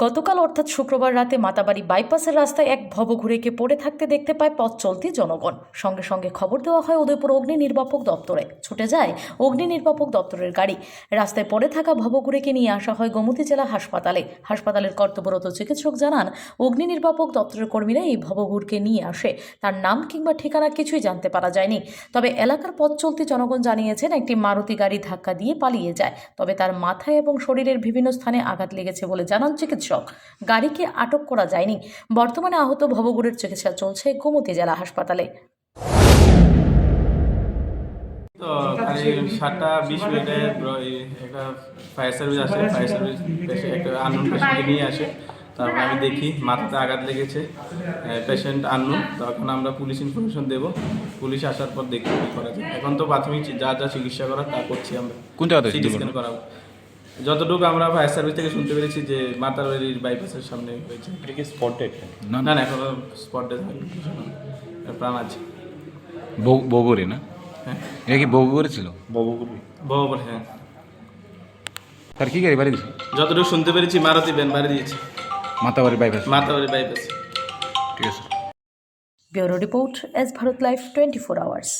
গতকাল অর্থাৎ শুক্রবার রাতে মাতাবাড়ি বাইপাসের রাস্তায় এক ভবঘুরেকে পড়ে থাকতে দেখতে পায় পথ চলতি জনগণ। সঙ্গে সঙ্গে খবর দেওয়া হয় উদয়পুর অগ্নি নির্বাপক দপ্তরে। ছুটে যায় অগ্নি নির্বাপক দপ্তরের গাড়ি। রাস্তায় পড়ে থাকা ভবঘুরেকে নিয়ে আসা হয় গোমতী জেলা হাসপাতালে। হাসপাতালের কর্তব্যরত চিকিৎসক জানান, অগ্নি নির্বাপক দপ্তরের কর্মীরা এই ভবঘুরকে নিয়ে আসে। তার নাম কিংবা ঠিকানা কিছুই জানতে পারা যায়নি। তবে এলাকার পথ চলতি জনগণ জানিয়েছেন, একটি মারুতি গাড়ি ধাক্কা দিয়ে পালিয়ে যায়। তবে তার মাথায় এবং শরীরের বিভিন্ন স্থানে আঘাত লেগেছে বলে জানান চিকিৎসক। গাড়িকে আটক করা যায়নি। বর্তমানে আহত ভবঘুরের চিকিৎসা চলছে গোমতী জেলা হাসপাতালে। তো খালি 7:20 একটা ফায়ার সার্ভিস আসে। ফায়ার সার্ভিস একটা আননোন পেশেন্টকে নিয়ে আসে। তারপর আমি দেখি মাথাতে আঘাত লেগেছে, পেশেন্ট আননোন। তখন আমরা পুলিশ ইনফরমেশন দেবো। পুলিশ আসার পর দেখি কী করা যায়। এখন তো প্রাথমিক যা চিকিৎসা করার তা করছি আমরা। কোন জায়গাতে সিটি স্ক্যান করাবো। যতটুকু আমরা ফায়ার সার্ভিস থেকে শুনতে পেরেছি যে মাতাবাড়ির বাইপাসের সামনে হয়েছে। এটা কি স্পট ডেট? না না, এখনো স্পট ডেথ হয়নি, প্রাণ আছে। বগুড়ি না? হ্যাঁ, এটা কি বগুড়ি ছিল? ববগুড়ি। বরাবর। হ্যাঁ, তার কি গাড়ি বাড়ি দিয়েছে? যতটুকু শুনতে পেরেছি মারুতি ভ্যান বাড়ি দিয়েছে মাতাবাড়ি বাইপাস। মাতাবাড়ি বাইপাস। ঠিক আছে। Bureau report, S Bharat live 24 hours.